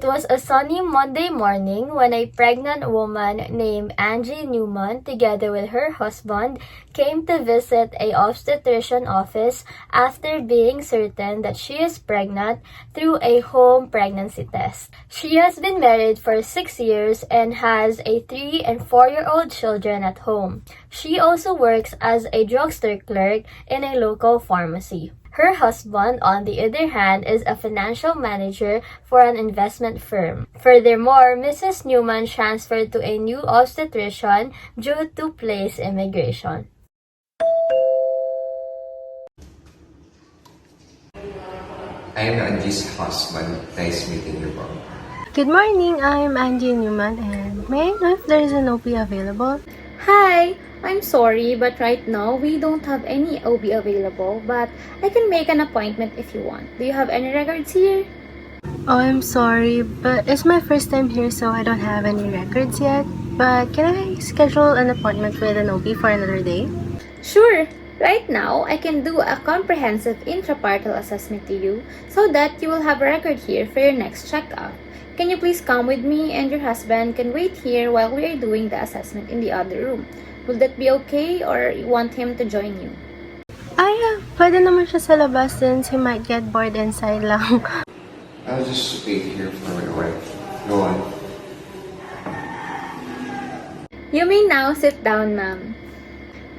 was a sunny Monday morning when a pregnant woman named Angie Newman, together with her husband, came to visit a obstetrician office after being certain that she is pregnant through a home pregnancy test. She has been married for 6 years and has a 3 and 4-year-old children at home. She also works as a drugstore clerk in a local pharmacy. Her husband, on the other hand, is a financial manager for an investment firm. Furthermore, Mrs. Newman transferred to a new obstetrician due to place immigration. I am Angie's husband. Nice meeting you, Bob. Good morning, I'm Angie Newman, and may I know if there is an OP available? Hi! I'm sorry, but right now we don't have any OB available, but I can make an appointment if you want. Do you have any records here? Oh, I'm sorry, but it's my first time here, so I don't have any records yet. But can I schedule an appointment with an OB for another day? Sure! Right now, I can do a comprehensive intrapartal assessment to you so that you will have a record here for your next checkup. Can you please come with me and your husband can wait here while we are doing the assessment in the other room? Will that be okay or you want him to join you? Pwede naman siya sa labas since he might get bored inside lang. I'll just wait here for my wife. Go on. You may now sit down, ma'am.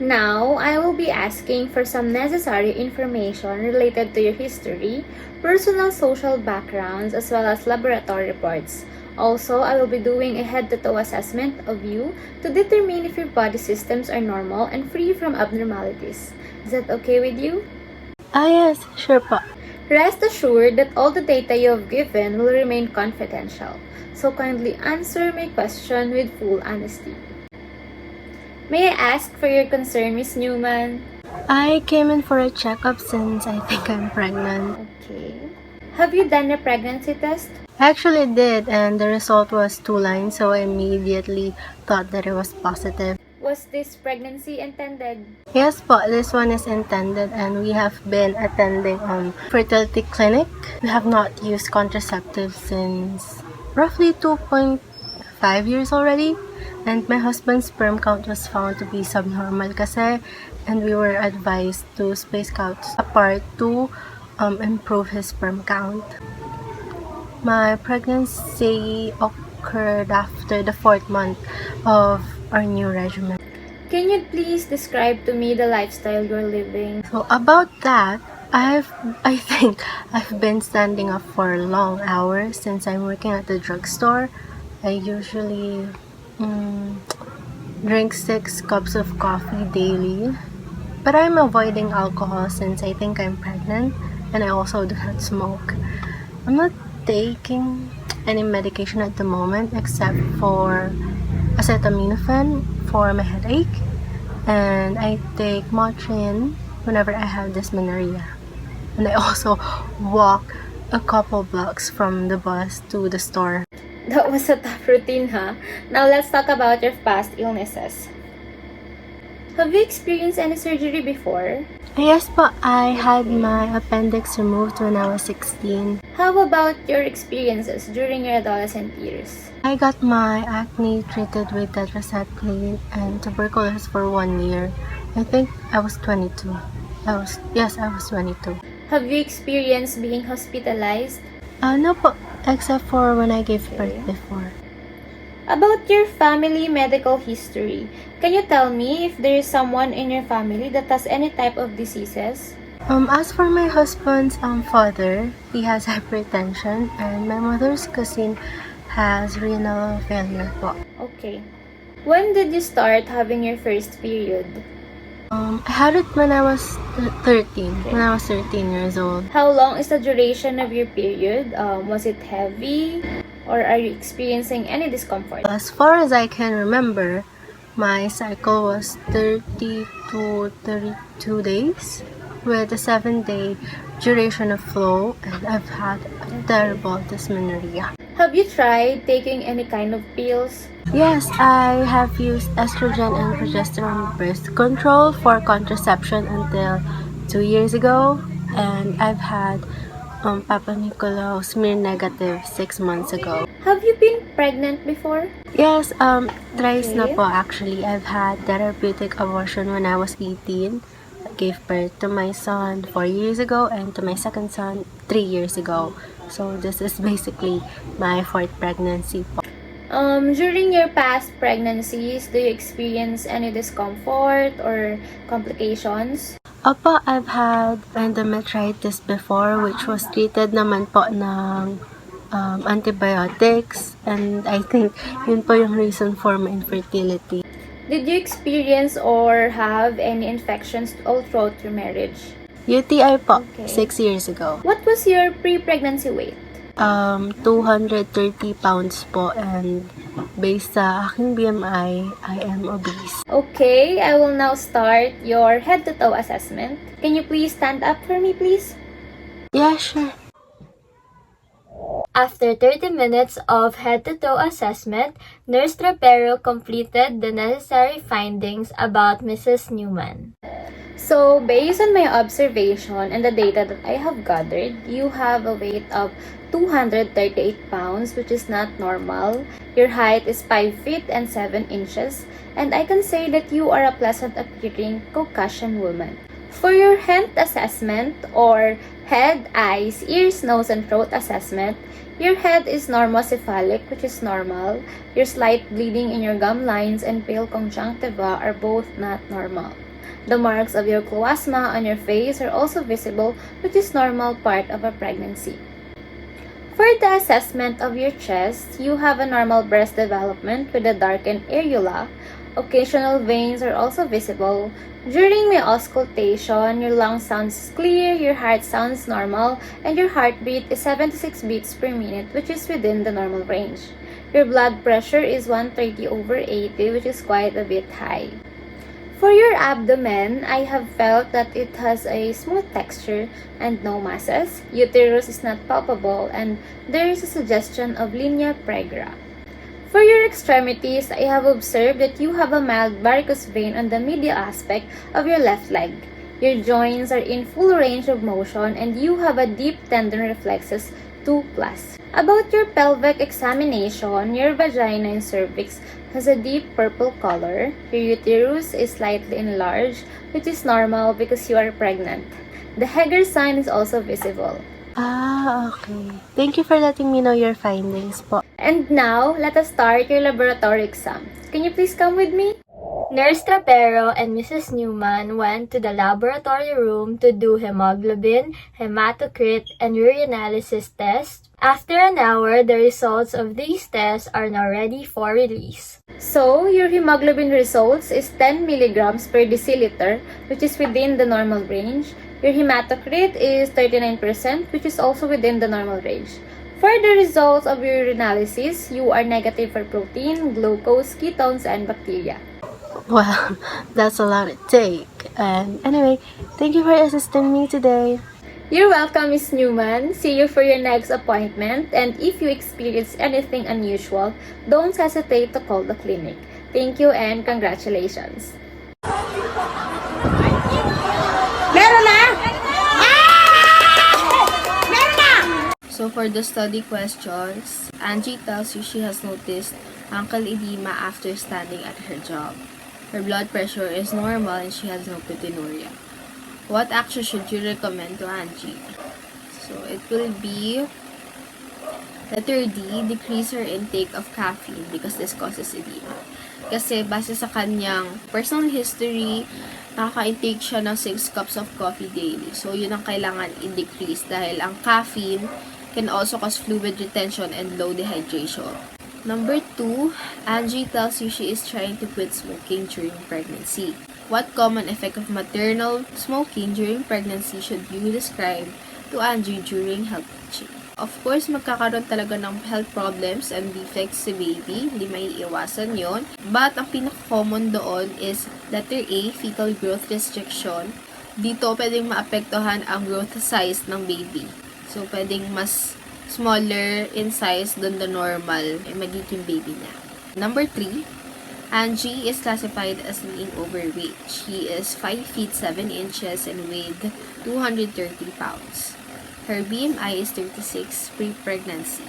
Now, I will be asking for some necessary information related to your history, personal social backgrounds, as well as laboratory reports. Also, I will be doing a head-to-toe assessment of you to determine if your body systems are normal and free from abnormalities. Is that okay with you? Yes, sure po. Rest assured that all the data you have given will remain confidential, so kindly answer my question with full honesty. May I ask for your concern, Miss Newman? I came in for a checkup since I think I'm pregnant. Okay. Have you done a pregnancy test? I actually did, and the result was 2 lines, so I immediately thought that it was positive. Was this pregnancy intended? Yes po, this one is intended, and we have been attending fertility clinic. We have not used contraceptives since roughly 2.5 years already, and my husband's sperm count was found to be subnormal kasi, and we were advised to space counts apart to improve his sperm count. My pregnancy occurred after the 4th month of our new regimen. Can you please describe to me the lifestyle you're living? So about that, I think I've been standing up for long hours since I'm working at the drugstore. I usually drink 6 cups of coffee daily, but I'm avoiding alcohol since I think I'm pregnant, and I also do not smoke. I'm not taking any medication at the moment except for acetaminophen for my headache, and I take Motrin whenever I have dysmenorrhea, and I also walk a couple blocks from the bus to the store. That was a tough routine, huh? Now let's talk about your past illnesses. Have you experienced any surgery before? Yes po, I had my appendix removed when I was 16. How about your experiences during your adolescent years? I got my acne treated with tetracycline and tuberculosis for 1 year. I think I was 22. I was 22. Have you experienced being hospitalized? No po, except for when I gave birth before. About your family medical history, can you tell me if there is someone in your family that has any type of diseases? As for my husband's father, he has hypertension, and my mother's cousin has renal failure po. Okay. When did you start having your first period? I had it when I was 13. When I was 13 years old. How long is the duration of your period? Was it heavy? Or are you experiencing any discomfort? As far as I can remember, my cycle was 30 to 32 days with a 7-day duration of flow, and I've had a terrible dysmenorrhea. Have you tried taking any kind of pills? Yes, I have used estrogen and progesterone birth control for contraception until 2 years ago, and I've had Papa Nicolau smear negative 6 months ago. Have you been pregnant before? Yes, thrice na Okay. po actually. I've had therapeutic abortion when I was 18. I gave birth to my son 4 years ago and to my second son 3 years ago. So this is basically my fourth pregnancy po. During your past pregnancies, do you experience any discomfort or complications? Opo, I've had endometritis before which was treated naman po ng antibiotics, and I think yun po yung reason for my infertility. Did you experience or have any infections all throughout your marriage? UTI po, Okay. 6 years ago. What was your pre-pregnancy weight? 230 pounds po, and based sa aking BMI, I am obese. Okay, I will now start your head-to-toe assessment. Can you please stand up for me, please? Yeah, sure. After 30 minutes of head-to-toe assessment, Nurse Trapero completed the necessary findings about Mrs. Newman. So, based on my observation and the data that I have gathered, you have a weight of 238 pounds, which is not normal. Your height is 5 feet and 7 inches, and I can say that you are a pleasant-appearing Caucasian woman. For your head assessment, or head, eyes, ears, nose, and throat assessment, your head is normocephalic, which is normal. Your slight bleeding in your gum lines and pale conjunctiva are both not normal. The marks of your cloasma on your face are also visible, which is normal part of a pregnancy. For the assessment of your chest, you have a normal breast development with a darkened areola. Occasional veins are also visible. During my auscultation, your lung sounds clear, your heart sounds normal, and your heartbeat is 76 beats per minute, which is within the normal range. Your blood pressure is 130/80, which is quite a bit high. For your abdomen, I have felt that it has a smooth texture and no masses. Uterus is not palpable, and there is a suggestion of linea praegra. For your extremities, I have observed that you have a mild varicose vein on the medial aspect of your left leg. Your joints are in full range of motion, and you have a deep tendon reflexes 2+. About your pelvic examination, your vagina and cervix has a deep purple color. Your uterus is slightly enlarged, which is normal because you are pregnant. The Heger sign is also visible. Okay. Thank you for letting me know your findings po. And now, let us start your laboratory exam. Can you please come with me? Nurse Trapero and Mrs. Newman went to the laboratory room to do hemoglobin, hematocrit, and urinalysis tests. After an hour, the results of these tests are now ready for release. So, your hemoglobin results is 10 milligrams per deciliter, which is within the normal range. Your hematocrit is 39%, which is also within the normal range. For the results of your urinalysis, you are negative for protein, glucose, ketones, and bacteria. Well, that's a lot to take. And anyway, thank you for assisting me today. You're welcome, Miss Newman. See you for your next appointment. And if you experience anything unusual, don't hesitate to call the clinic. Thank you and congratulations. So for the study questions, Angie tells you she has noticed ankle edema after standing at her job. Her blood pressure is normal and she has no proteinuria. What action should you recommend to Angie? So it will be letter D, decrease her intake of caffeine because this causes edema. Kasi base sa kanyang personal history, nakaka-intake siya ng 6 cups of coffee daily. So yun ang kailangan i-decrease dahil ang caffeine can also cause fluid retention and low dehydration. Number 2, Angie tells you she is trying to quit smoking during pregnancy. What common effect of maternal smoking during pregnancy should you describe to Angie during health check? Of course, magkakaroon talaga ng health problems and defects si baby. Hindi may iiwasan yon. But ang pinaka-common doon is letter A, fetal growth restriction. Dito, pwedeng maapektuhan ang growth size ng baby. So, pwedeng mas smaller in size than the normal magiging baby niya. Number 3, Angie is classified as being overweight. She is 5 feet 7 inches and weighed 230 pounds. Her BMI is 36 pre-pregnancy.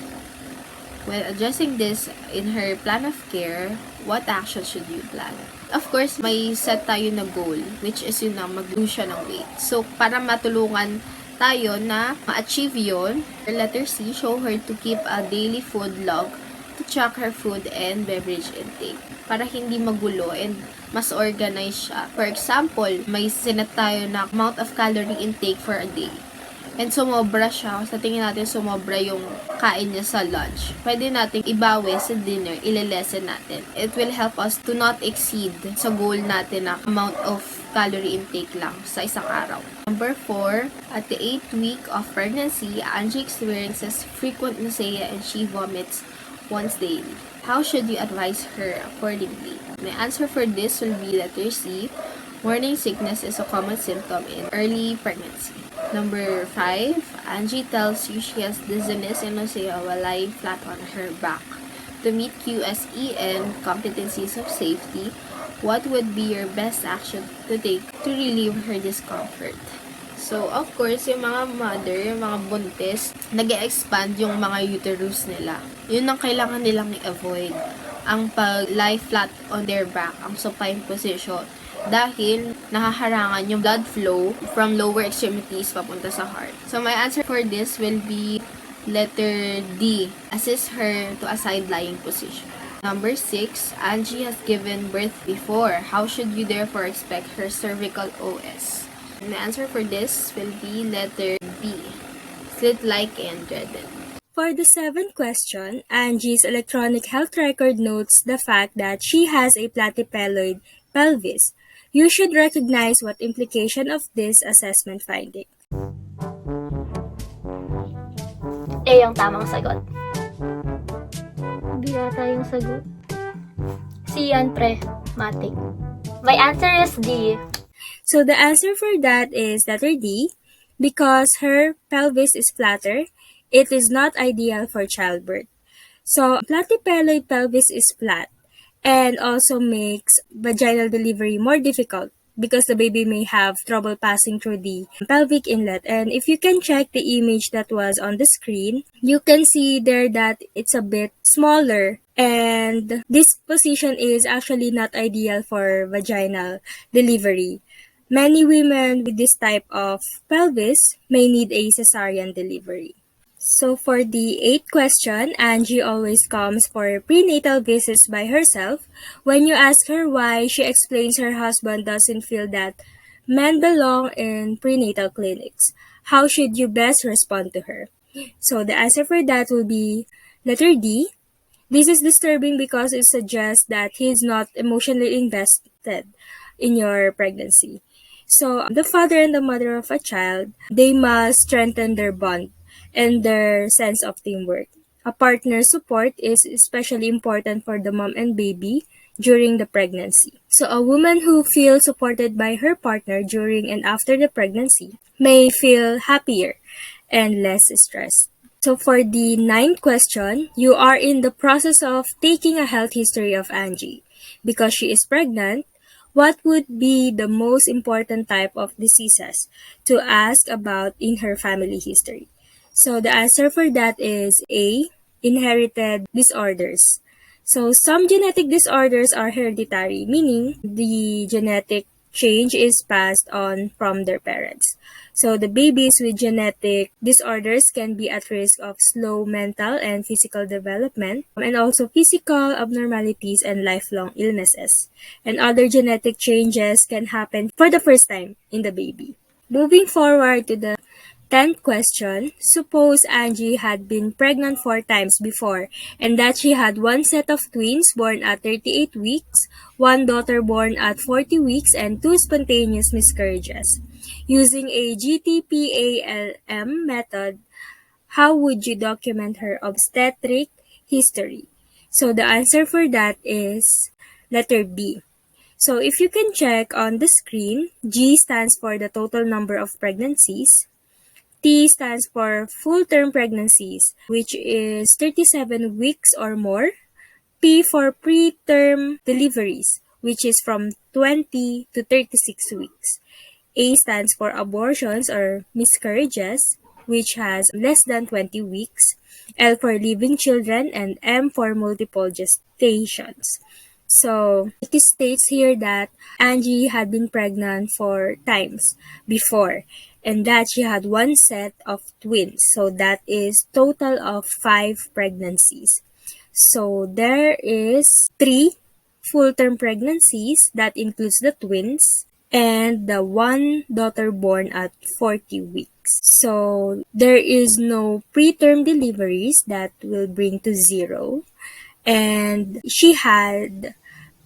When adjusting this in her plan of care, what action should you plan? Of course, may set tayo na goal, which is yun na mag-lose siya ng weight. So, para matulungan tayo na ma-achieve yun, letter C, show her to keep a daily food log to track her food and beverage intake para hindi magulo and mas organized siya. For example, may sinet tayo na amount of calorie intake for a day. And sumobra siya. Sa tingin natin sumobra yung kain niya sa lunch. Pwede natin ibawi sa dinner, ilelesen natin. It will help us to not exceed sa goal natin na amount of calorie intake lang sa isang araw. Number 4, at the 8th week of pregnancy, Angie experiences frequent nausea and she vomits once daily. How should you advise her accordingly? My answer for this will be letter C. Morning sickness is a common symptom in early pregnancy. Number 5, Angie tells you she has dizziness and nausea while lying flat on her back. To meet QSE and competencies of safety, what would be your best action to take to relieve her discomfort? So, of course, yung mga mother, yung mga buntis, nag-expand yung mga uterus nila. Yun ang kailangan nilang i-avoid. Ang pag-lie flat on their back, ang supine position. Dahil nakaharangan yung blood flow from lower extremities papunta sa heart. So, my answer for this will be letter D. Assist her to a side-lying position. Number 6, Angie has given birth before. How should you therefore expect her cervical OS? And the answer for this will be letter B. Slit-like and dreaded. For the 7th question, Angie's electronic health record notes the fact that she has a platypeloid pelvis. You should recognize what implication of this assessment finding. A ang tamang sagot. Hindi yata yung sagot. C yan, pre. Matik. My answer is D. So the answer for that is letter D. Because her pelvis is flatter, it is not ideal for childbirth. So platypeloid pelvis is flat and also makes vaginal delivery more difficult because the baby may have trouble passing through the pelvic inlet. And if you can check the image that was on the screen, you can see there that it's a bit smaller, and this position is actually not ideal for vaginal delivery. Many women with this type of pelvis may need a cesarean delivery. So for the 8th question, Angie always comes for prenatal visits by herself. When you ask her why, she explains her husband doesn't feel that men belong in prenatal clinics. How should you best respond to her? So the answer for that will be letter D. This is disturbing because it suggests that he is not emotionally invested in your pregnancy. So the father and the mother of a child, they must strengthen their bond and their sense of teamwork. A partner's support is especially important for the mom and baby during the pregnancy. So a woman who feels supported by her partner during and after the pregnancy may feel happier and less stressed. So for the 9th question, you are in the process of taking a health history of Angie. Because she is pregnant, what would be the most important type of diseases to ask about in her family history? So the answer for that is A, inherited disorders. So some genetic disorders are hereditary, meaning the genetic change is passed on from their parents. So the babies with genetic disorders can be at risk of slow mental and physical development, and also physical abnormalities and lifelong illnesses. And other genetic changes can happen for the first time in the baby. Moving forward to the 10th question, suppose Angie had been pregnant 4 times before and that she had one set of twins born at 38 weeks, one daughter born at 40 weeks, and 2 spontaneous miscarriages. Using a GTPALM method, how would you document her obstetric history? So the answer for that is letter B. So if you can check on the screen, G stands for the total number of pregnancies. T stands for full-term pregnancies, which is 37 weeks or more. P for preterm deliveries, which is from 20 to 36 weeks. A stands for abortions or miscarriages. which has less than 20 weeks, L for living children, and M for multiple gestations. So it states here that Angie had been pregnant 4 times before, and that she had one set of twins. So that is total of 5 pregnancies. So there is 3 full-term pregnancies that includes the twins and the one daughter born at 40 weeks. So there is no preterm deliveries that will bring to 0. And she had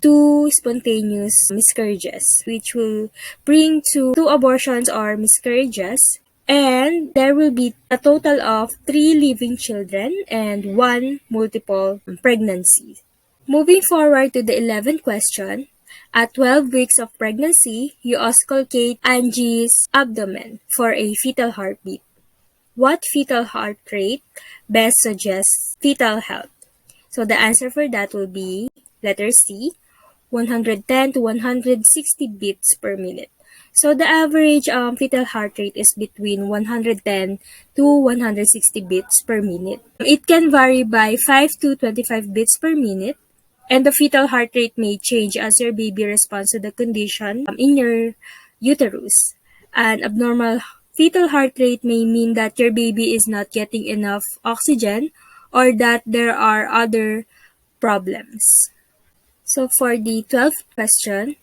2 spontaneous miscarriages, which will bring to 2 abortions or miscarriages. And there will be a total of 3 living children and 1 multiple pregnancy. Moving forward to the 11th question, at 12 weeks of pregnancy, you auscultate Angie's abdomen for a fetal heartbeat. What fetal heart rate best suggests fetal health? So the answer for that will be letter C, 110 to 160 beats per minute. So the average fetal heart rate is between 110 to 160 beats per minute. It can vary by 5 to 25 beats per minute, and the fetal heart rate may change as your baby responds to the condition in your uterus. An abnormal fetal heart rate may mean that your baby is not getting enough oxygen or that there are other problems. So for the 12th question,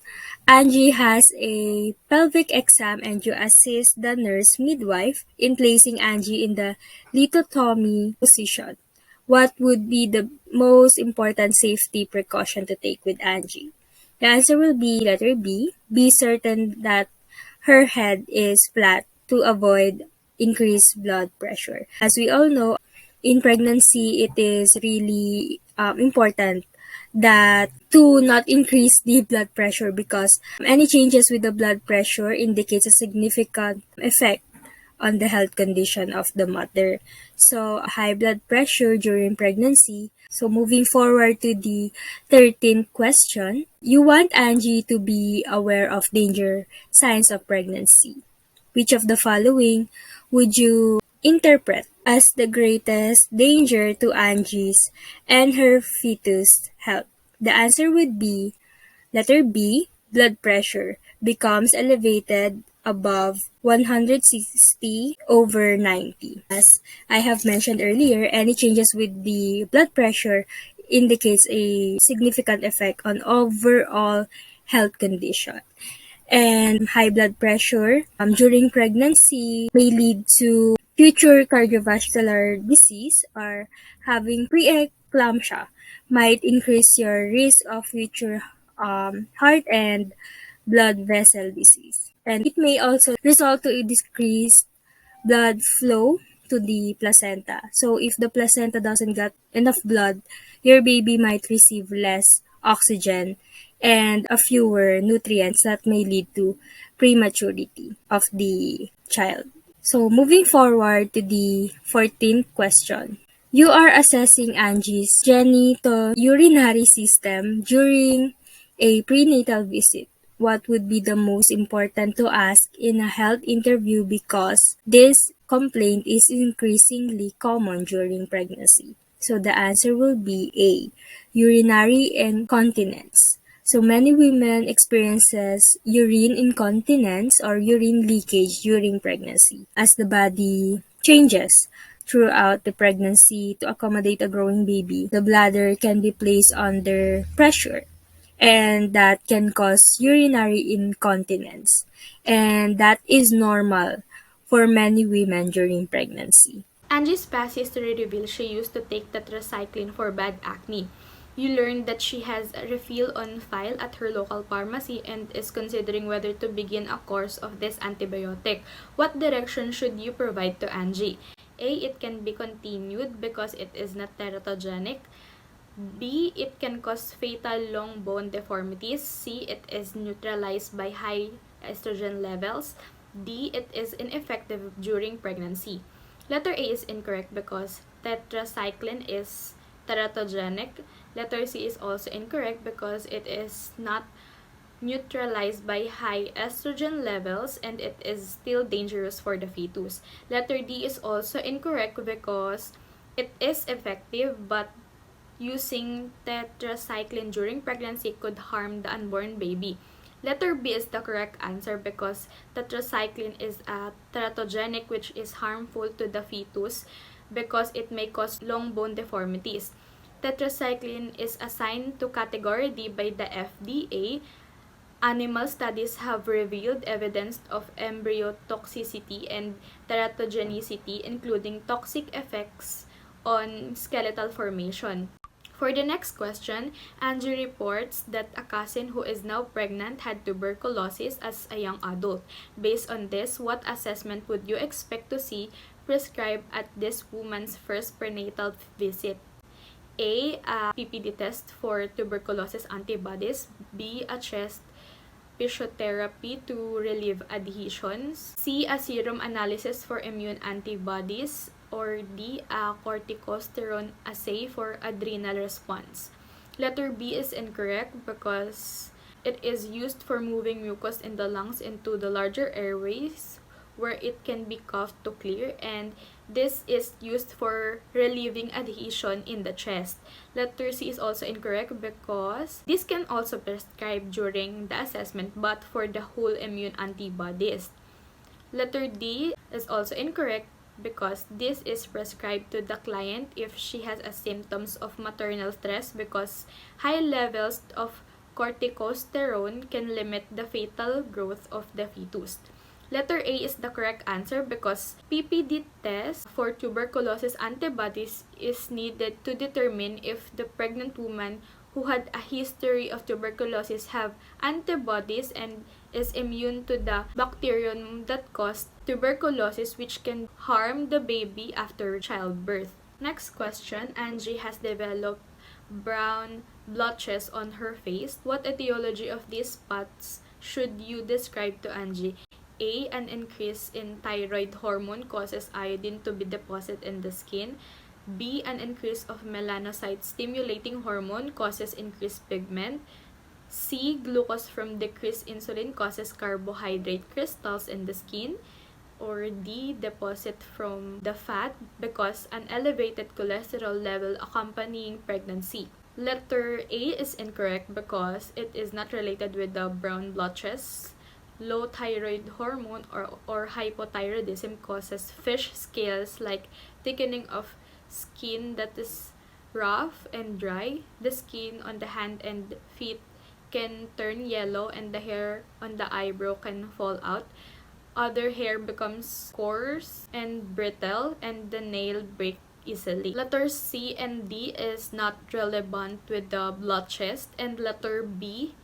Angie has a pelvic exam and you assist the nurse midwife in placing Angie in the lithotomy position. What would be the most important safety precaution to take with Angie? The answer will be letter B. Be certain that her head is flat to avoid increased blood pressure. As we all know, in pregnancy, it is really important that to not increase the blood pressure because any changes with the blood pressure indicates a significant effect on the health condition of the mother. So high blood pressure during pregnancy. So moving forward to the 13th question, you want Angie to be aware of danger signs of pregnancy. Which of the following would you interpret as the greatest danger to Angie's and her fetus health? The answer would be letter B, blood pressure becomes elevated above 160/90. As I have mentioned earlier, any changes with the blood pressure indicates a significant effect on overall health condition. And high blood pressure during pregnancy may lead to future cardiovascular disease or having preeclampsia might increase your risk of future heart and blood vessel disease. And it may also result to a decreased blood flow to the placenta. So if the placenta doesn't get enough blood, your baby might receive less oxygen and a fewer nutrients that may lead to prematurity of the child. So moving forward to the 14th question. You are assessing Angie's genitourinary system during a prenatal visit. What would be the most important to ask in a health interview because this complaint is increasingly common during pregnancy? So the answer will be A, urinary incontinence. So many women experiences urine incontinence or urine leakage during pregnancy as the body changes throughout the pregnancy to accommodate a growing baby. The bladder can be placed under pressure and that can cause urinary incontinence. And that is normal for many women during pregnancy. Angie's past history reveals she used to take tetracycline for bad acne. You learned that she has a refill on file at her local pharmacy and is considering whether to begin a course of this antibiotic. What direction should you provide to Angie? A. It can be continued because it is not teratogenic. B. It can cause fatal long bone deformities. C. It is neutralized by high estrogen levels. D. It is ineffective during pregnancy. Letter A is incorrect because tetracycline is teratogenic. Letter C is also incorrect because it is not neutralized by high estrogen levels, and it is still dangerous for the fetus. Letter D is also incorrect because it is effective, but using tetracycline during pregnancy could harm the unborn baby. Letter B is the correct answer because tetracycline is a teratogenic, which is harmful to the fetus because it may cause long bone deformities. Tetracycline is assigned to category D by the FDA. Animal studies have revealed evidence of embryo toxicity and teratogenicity, including toxic effects on skeletal formation. For the next question, Angie reports that a cousin who is now pregnant had tuberculosis as a young adult. Based on this, what assessment would you expect to see prescribed at this woman's first prenatal visit? A PPD test for tuberculosis antibodies. B, a chest physiotherapy to relieve adhesions. C, a serum analysis for immune antibodies. Or D, a corticosterone assay for adrenal response. Letter B is incorrect because it is used for moving mucus in the lungs into the larger airways where it can be coughed to clear, and this is used for relieving adhesion in the chest. Letter C is also incorrect because this can also be prescribed during the assessment but for the whole immune antibodies. Letter D is also incorrect because this is prescribed to the client if she has a symptoms of maternal stress, because high levels of corticosterone can limit the fetal growth of the fetus. Letter A is the correct answer because PPD test for tuberculosis antibodies is needed to determine if the pregnant woman who had a history of tuberculosis have antibodies and is immune to the bacterium that caused tuberculosis, which can harm the baby after childbirth. Next question, Angie has developed brown blotches on her face. What etiology of these spots should you describe to Angie? A, an increase in thyroid hormone causes iodine to be deposited in the skin. B, an increase of melanocyte-stimulating hormone causes increased pigment. C, glucose from decreased insulin causes carbohydrate crystals in the skin. Or D, deposit from the fat because an elevated cholesterol level accompanying pregnancy. Letter A is incorrect because it is not related with the brown blotches. Low thyroid hormone or hypothyroidism causes fish scales like thickening of skin that is rough and dry. The skin on the hand and feet can turn yellow and the hair on the eyebrow can fall out. Other hair becomes coarse and brittle and the nail break easily. Letters C and D is not relevant with the blotches, and letter B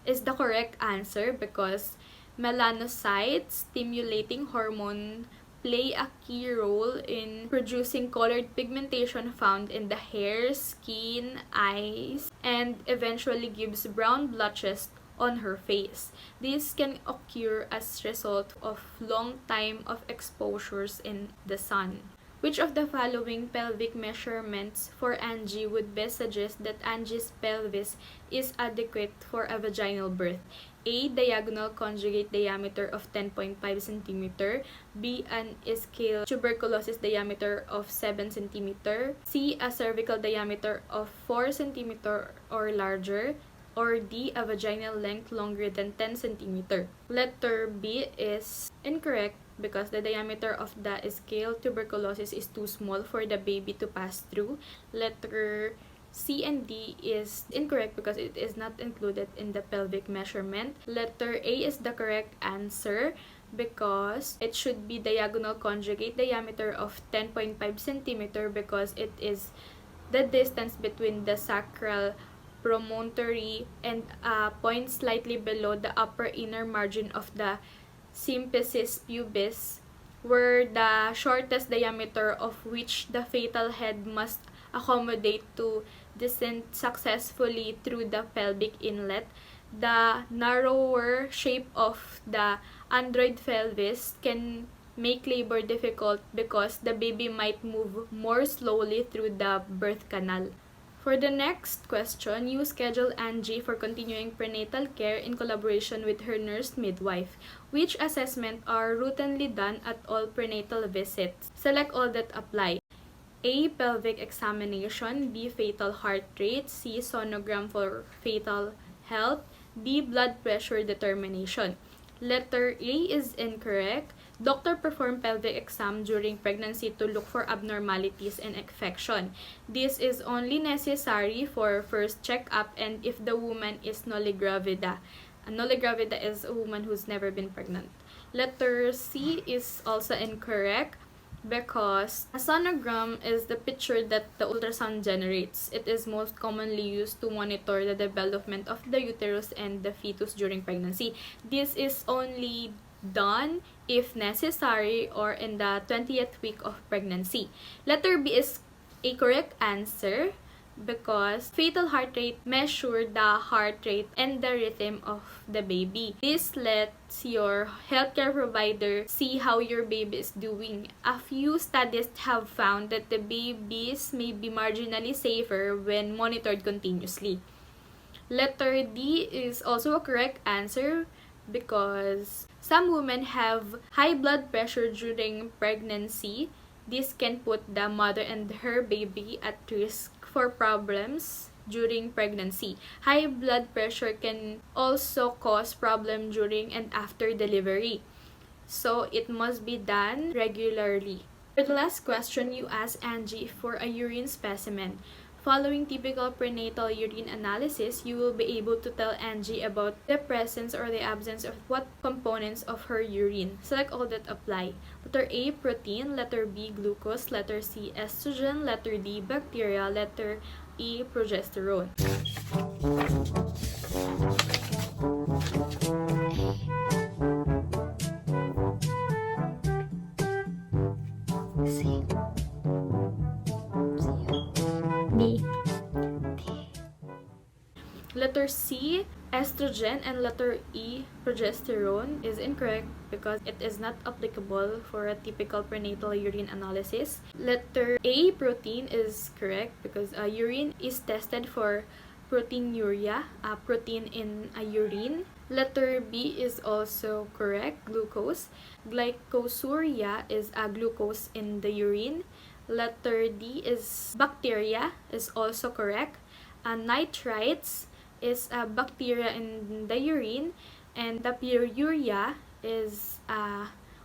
is the correct answer because melanocyte stimulating hormone play a key role in producing colored pigmentation found in the hair, skin, eyes, and eventually gives brown blotches on her face. This can occur as result of long time of exposures in the sun. Which of the following pelvic measurements for Angie would best suggest that Angie's pelvis is adequate for a vaginal birth? A, diagonal conjugate diameter of 10.5 cm. B, an ischal tuberculosis diameter of 7 cm. C, a cervical diameter of 4 cm or larger. Or D, a vaginal length longer than 10 cm. Letter B is incorrect because the diameter of the ischal tuberculosis is too small for the baby to pass through. Letter C and D is incorrect because it is not included in the pelvic measurement. Letter A is the correct answer because it should be diagonal conjugate diameter of 10.5 cm because it is the distance between the sacral promontory and a point slightly below the upper inner margin of the symphysis pubis, where the shortest diameter of which the fetal head must accommodate to descend successfully through the pelvic inlet. The narrower shape of the android pelvis can make labor difficult because the baby might move more slowly through the birth canal. For the next question, you schedule Angie for continuing prenatal care in collaboration with her nurse midwife. Which assessments are routinely done at all prenatal visits? Select all that apply. A. Pelvic examination. B. Fetal heart rate. C. Sonogram for fetal health. D. Blood pressure determination. Letter A is incorrect. Doctor performed pelvic exam during pregnancy to look for abnormalities and infection. This is only necessary for first checkup and if the woman is nulligravida. A nulligravida is a woman who's never been pregnant. Letter C is also incorrect because a sonogram is the picture that the ultrasound generates. It is most commonly used to monitor the development of the uterus and the fetus during pregnancy. This is only done if necessary or in the 20th week of pregnancy. Letter B is a correct answer because fetal heart rate measures the heart rate and the rhythm of the baby. This lets your healthcare provider see how your baby is doing. A few studies have found that the babies may be marginally safer when monitored continuously. Letter D is also a correct answer because some women have high blood pressure during pregnancy. This can put the mother and her baby at risk for problems during pregnancy. High blood pressure can also cause problems during and after delivery. So it must be done regularly. For the last question, you ask Angie for a urine specimen. Following typical prenatal urine analysis, you will be able to tell Angie about the presence or the absence of what components of her urine. Select all that apply. Letter A, protein. Letter B, glucose. Letter C, estrogen. Letter D, bacteria. Letter E, progesterone. B. Letter C, estrogen, and letter E, progesterone, is incorrect because it is not applicable for a typical prenatal urine analysis. Letter A, protein, is correct because urine is tested for proteinuria, protein in a urine. Letter B is also correct, glucose. Glycosuria is a glucose in the urine. Letter D is bacteria, is also correct. Nitrites is a bacteria in the urine, and the pyuria is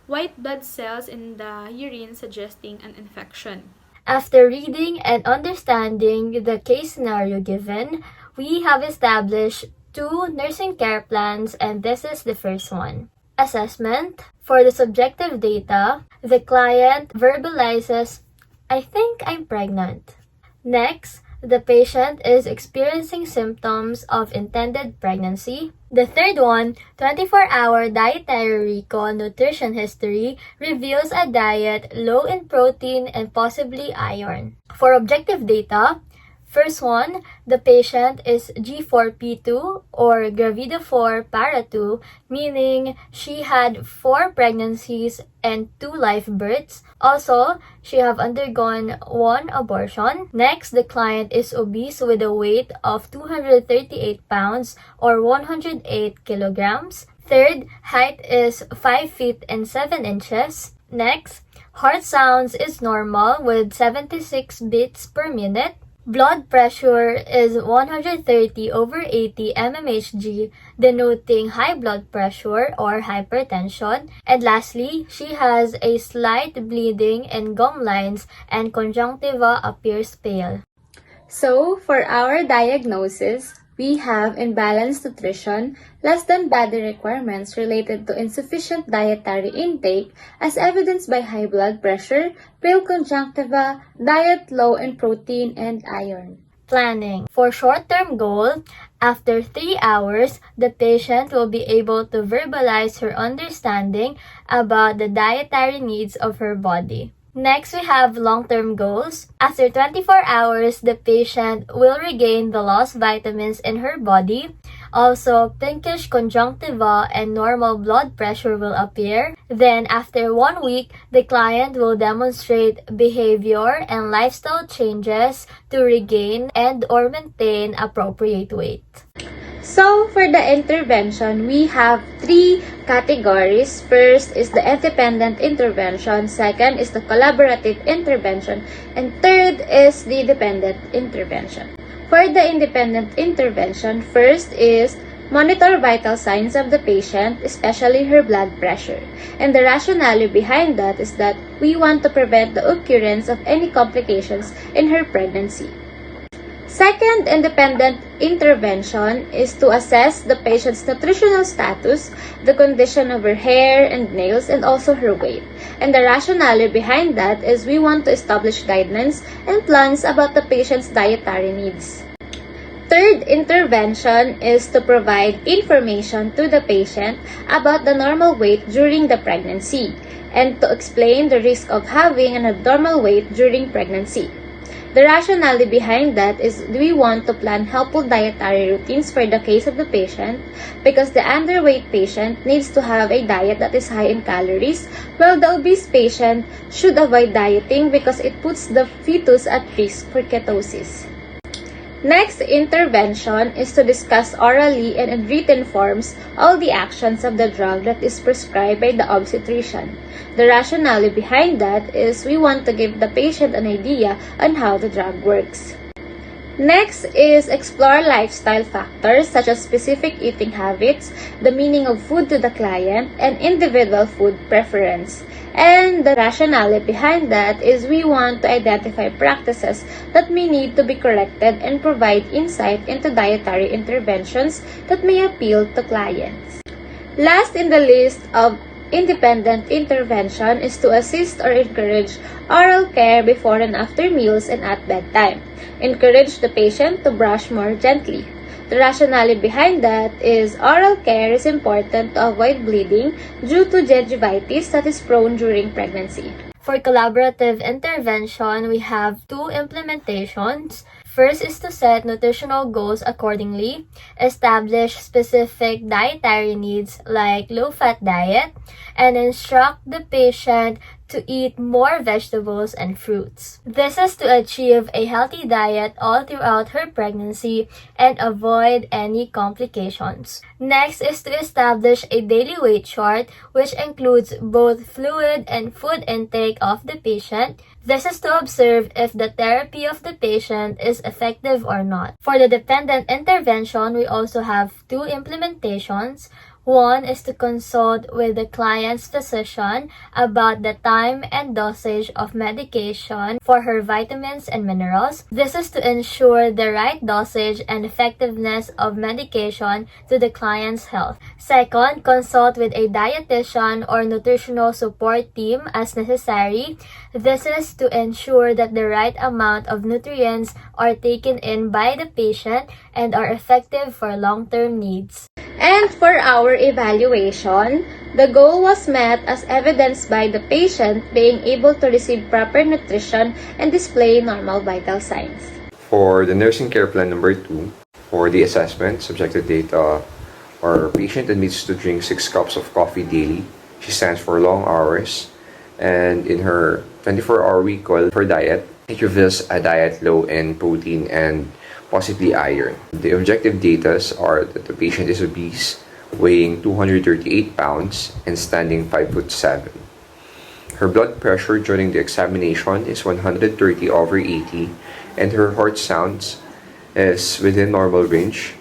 white blood cells in the urine suggesting an infection. After reading and understanding the case scenario given, we have established 2 nursing care plans, and this is the first one. Assessment. For the subjective data, the client verbalizes, "I think I'm pregnant." Next, the patient is experiencing symptoms of intended pregnancy. The third one, 24-hour dietary recall nutrition history, reveals a diet low in protein and possibly iron. For objective data, first one, the patient is G4P2 or Gravida4 Para 2, meaning she had 4 pregnancies and 2 live births. Also, she have undergone 1 abortion. Next, the client is obese with a weight of 238 pounds or 108 kilograms. Third, height is 5 feet and 7 inches. Next, heart sounds is normal with 76 beats per minute. Blood pressure is 130/80 mmHg, denoting high blood pressure or hypertension. And lastly, she has a slight bleeding in gum lines and conjunctiva appears pale. So, for our diagnosis, we have imbalanced nutrition, less than body requirements related to insufficient dietary intake as evidenced by high blood pressure, pale conjunctiva, diet low in protein and iron. Planning. For short-term goal, after 3 hours, the patient will be able to verbalize her understanding about the dietary needs of her body. Next, we have long-term goals. After 24 hours, the patient will regain the lost vitamins in her body. Also, pinkish conjunctiva and normal blood pressure will appear. Then, after 1 week, the client will demonstrate behavior and lifestyle changes to regain and or maintain appropriate weight. So, for the intervention, we have 3 categories. First is the independent intervention, second is the collaborative intervention, and third is the dependent intervention. For the independent intervention, first is monitor vital signs of the patient, especially her blood pressure. And the rationale behind that is that we want to prevent the occurrence of any complications in her pregnancy. Second independent intervention is to assess the patient's nutritional status, the condition of her hair and nails, and also her weight. And the rationale behind that is we want to establish guidelines and plans about the patient's dietary needs. Third intervention is to provide information to the patient about the normal weight during the pregnancy and to explain the risk of having an abnormal weight during pregnancy. The rationale behind that is we want to plan helpful dietary routines for the case of the patient because the underweight patient needs to have a diet that is high in calories, while the obese patient should avoid dieting because it puts the fetus at risk for ketosis. Next intervention is to discuss orally and in written forms all the actions of the drug that is prescribed by the obstetrician. The rationale behind that is we want to give the patient an idea on how the drug works. Next is explore lifestyle factors such as specific eating habits, the meaning of food to the client, and individual food preference. And the rationale behind that is we want to identify practices that may need to be corrected and provide insight into dietary interventions that may appeal to clients. Last in the list of independent intervention is to assist or encourage oral care before and after meals and at bedtime. Encourage the patient to brush more gently. The rationale behind that is oral care is important to avoid bleeding due to gingivitis that is prone during pregnancy. For collaborative intervention, we have 2 implementations. First is to set nutritional goals accordingly, establish specific dietary needs like low-fat diet, and instruct the patient to eat more vegetables and fruits. This is to achieve a healthy diet all throughout her pregnancy and avoid any complications. Next is to establish a daily weight chart which includes both fluid and food intake of the patient. This is to observe if the therapy of the patient is effective or not. For the dependent intervention, we also have 2 implementations. One is to consult with the client's physician about the time and dosage of medication for her vitamins and minerals. This is to ensure the right dosage and effectiveness of medication to the client's health. Second, consult with a dietitian or nutritional support team as necessary. This is to ensure that the right amount of nutrients are taken in by the patient and are effective for long-term needs. And for our evaluation, the goal was met as evidenced by the patient being able to receive proper nutrition and display normal vital signs. For the nursing care plan number 2, for the assessment, subjective data, our patient admits to drink 6 cups of coffee daily. She stands for long hours, and in her 24-hour week call for diet, it reveals a diet low in protein and possibly iron. The objective data are that the patient is obese, weighing 238 pounds and standing 5'7". Her blood pressure during the examination is 130/80, and her heart sounds is within normal range,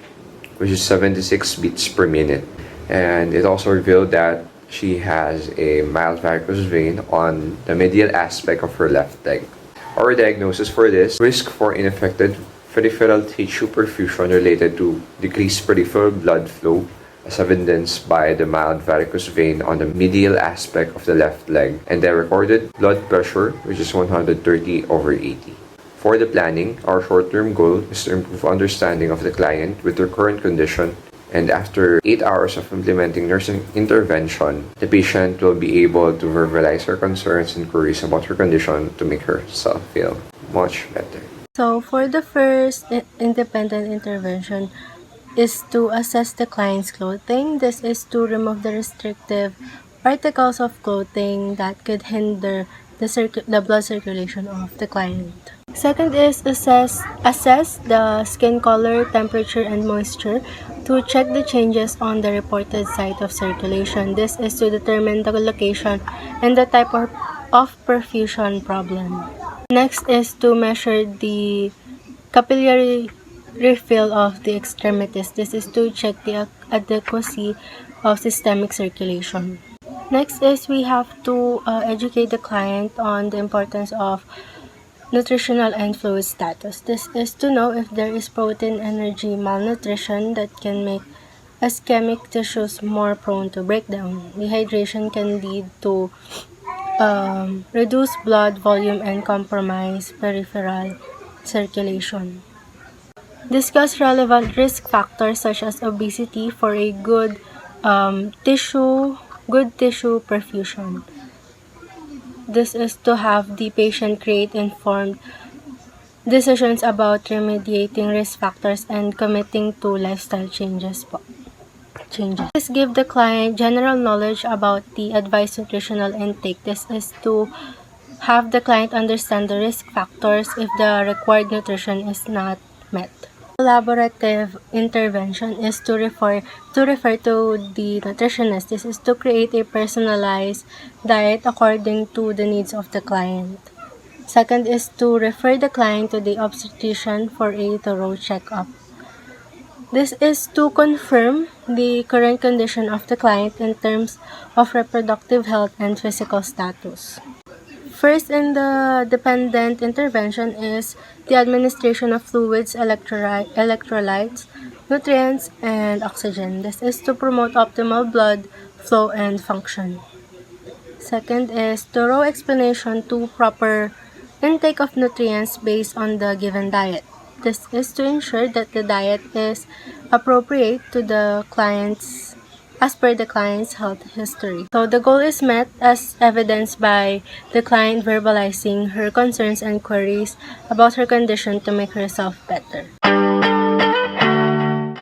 which is 76 beats per minute. And it also revealed that she has a mild varicose vein on the medial aspect of her left leg. Our diagnosis for this: risk for ineffective peripheral tissue perfusion related to decreased peripheral blood flow, as evidenced by the mild varicose vein on the medial aspect of the left leg, and the recorded blood pressure, which is 130/80. For the planning, our short-term goal is to improve understanding of the client with their current condition, and after 8 hours of implementing nursing intervention, the patient will be able to verbalize her concerns and queries about her condition to make herself feel much better. So for the first independent intervention, is to assess the client's clothing. This is to remove the restrictive articles of clothing that could hinder the blood circulation of the client. Second is assess the skin color, temperature, and moisture to check the changes on the reported site of circulation. This is to determine the location and the type of perfusion problem. Next is to measure the capillary refill of the extremities. This is to check the adequacy of systemic circulation. Next is we have to educate the client on the importance of nutritional and fluid status. This is to know if there is protein energy malnutrition that can make ischemic tissues more prone to breakdown. Dehydration can lead to reduced blood volume and compromise peripheral circulation. Discuss relevant risk factors such as obesity for a good tissue perfusion. This is to have the patient create informed decisions about remediating risk factors and committing to lifestyle changes. This give the client general knowledge about the advised nutritional intake. This is to have the client understand the risk factors if the required nutrition is not met. Collaborative intervention is to refer to the nutritionist. This is to create a personalized diet according to the needs of the client. Second is to refer the client to the obstetrician for a thorough checkup. This is to confirm the current condition of the client in terms of reproductive health and physical status. First in the dependent intervention is the administration of fluids, electrolytes, nutrients, and oxygen. This is to promote optimal blood flow and function. Second is thorough explanation to proper intake of nutrients based on the given diet. This is to ensure that the diet is appropriate to the client's as per the client's health history. So the goal is met as evidenced by the client verbalizing her concerns and queries about her condition to make herself better.